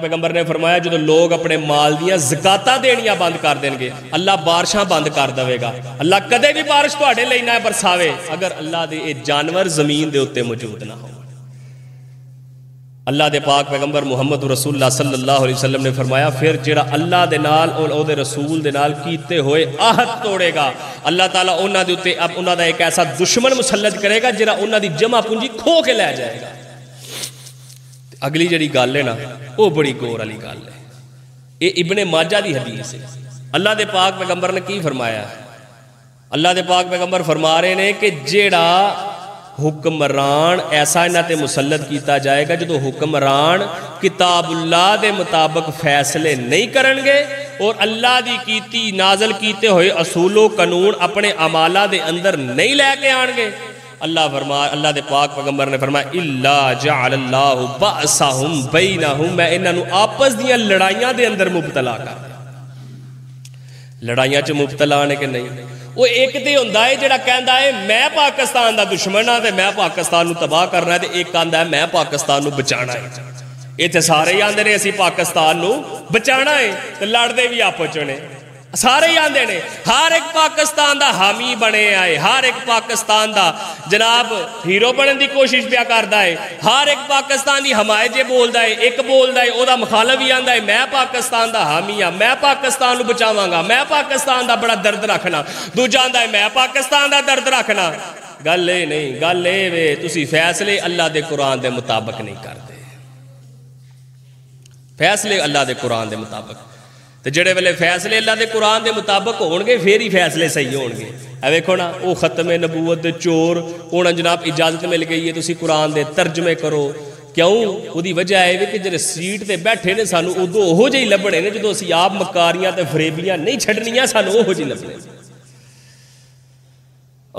پیغمبر نے فرمایا جو لوگ اپنے مال دیاں زکاتاں دینیاں بند کر دیں گے اللہ بارشاں بند کر دے گا. اللہ کدے بھی بارش تواڈے لئی نہ برساوے اگر اللہ دے اے جانور زمین دے اوتے موجود نہ ہو. اللہ دے پاک پیغمبر محمد رسول اللہ صلی اللہ علیہ وسلم نے فرمایا پھر جڑا اللہ دے نال اور او دے رسول دے نال کیتے ہوئے عہد توڑے گا اللہ تعالیٰ انہاں دے اوتے اب انہاں دا ایک ایسا دشمن مسلط کرے گا جڑا انہاں دی جمع پونجی کھو کے لے جائے گا. اگلی جڑی گل ہے نا وہ بڑی غور والی گل ہے. یہ ابن ماجہ دی حدیث ہے. اللہ دے پاک پیغمبر نے کی فرمایا؟ اللہ دے پاک پیغمبر فرما رہے ہیں کہ جیڑا حکمران ایسا انہاں تے مسلط کیتا جائے گا جدو حکمران کتاب اللہ دے مطابق فیصلے نہیں کرن گے اور اللہ دی کیتی نازل کیتے ہوئے اصول و قانون اپنے عمالہ دے اندر نہیں لے کے آن گے اللہ دے پاک پیغمبر نے فرمایا الا جعل اللہ بأسہم بینہم میں انہوں آپس دیاں لڑائیاں دے اندر مبتلا کر دیا. لڑائیاں چ مبتلا آنے کے نہیں وہ ایک دے ہوندہ ہے جڑا کہندہ ہے میں پاکستان دا دشمن ہاں تے میں پاکستان نو تباہ کرنا ہے تے ایک کہندہ ہے میں پاکستان نو بچانا ہے. یہ تے سارے ہی آندے نے اسی پاکستان نو بچانا ہے تے لڑ دے بھی آپس چنے سارے ہی آندے نے. ہر ایک پاکستان دا حامی بنے آئے ہر ایک پاکستان دا جناب ہیرو بنن دی کوشش پیا کردا ہے ہر ایک پاکستان دی حمایت جے بولدا ہے ایک بولدا ہے او دا مخالف ہی آندا ہے میں پاکستان دا حامی ہاں میں پاکستان نو بچاواں گا میں پاکستان دا بڑا درد رکھنا دوجا آندا ہے میں پاکستان دا درد رکھنا. گل اے نہیں گل اے وے تسی فیصلے اللہ دے قرآن دے مطابق نہیں کردے. فیصلے اللہ دے قرآن دے مطابق تو جڑے ویلے فیصلے اللہ دے قرآن دے مطابق ہون گے پھر ہی فیصلے صحیح ہون گے. اے ویکھو نا او ختم نبوت دے چور انہاں جناب اجازت مل گئی ہے تسی قرآن دے ترجمے کرو. کیوں او دی وجہ ہے کہ جڑے سیٹ تے بیٹھے نے سانو ادو اوہو جہی لبنے نے جدو اسی آپ مکاریاں تے فریبیاں نہیں چھڈنیاں سانو اوہو جہی لبنے.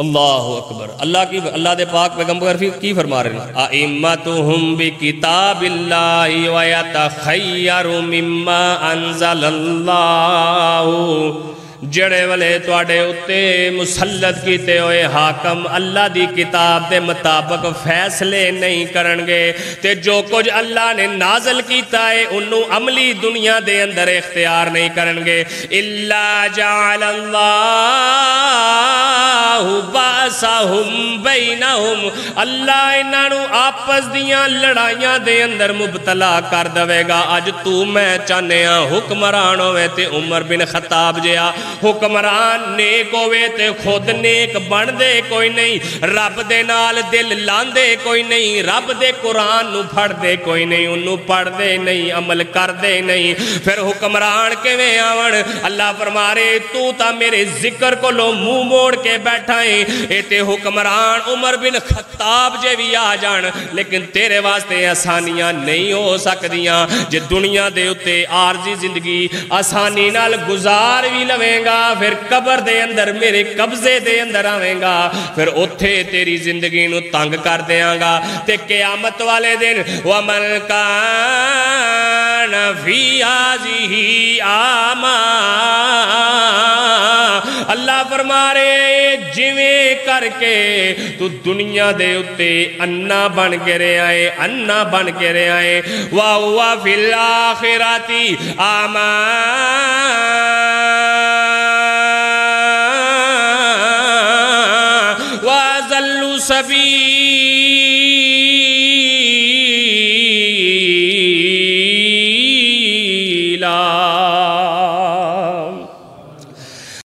اللہ اکبر. اللہ دے پاک پیغمبر کی فرما رہے ہیں ائمتہم بکتاب اللہ ویتخیر مما انزل اللہ. جڑے والے تواڈے اتے مسلط کیتے ہوئے حاکم اللہ دی کتاب دے مطابق فیصلے نہیں کرن گے تے جو کچھ اللہ نے نازل کیتا ہے انہوں عملی دنیا دے اندر اختیار نہیں کرن گے. الا جعل اللہ باسہم بینہم اللہ انہوں آپس دیاں لڑائیاں دے اندر مبتلا کر دوے گا. اج تو میں چاہنے ہاں حکمران ہوئے تے عمر بن خطاب جیا حکمران نیک ہوئے تے خود نیک بن دے کوئی نہیں رب دے نال دل لاندے کوئی نہیں رب دے قرآن نو پڑھ دے کوئی نہیں انہوں پڑھ دے نہیں عمل کر دے نہیں پھر حکمران کے میں آون. اللہ فرما رہے تو تا میرے ذکر کو لو منہ موڑ کے بیٹھا ہے ایتے حکمران عمر بن خطاب جے بھی آ جان لیکن تیرے واسطے آسانیاں نہیں ہو سکدیاں. جے دنیا دے اتے عارضی زندگی آسانی نال گزار بھی لویں گا پھر قبر دے اندر میرے قبضے دے اندر آویں گا پھر اتھے تیری زندگی نو تنگ کر دیاں گا تے قیامت والے دن وَمَنْ كَانَ فِي هَذِهِ آمَا. اللہ فرما رہے جویں کر کے تو دنیا دے اتے انا بن کے رہے آئے انا بن کے رہے آئے وَهُوَ فِي الْآخِرَةِ آمَا وَأَضَلُّ سَبِيلًا.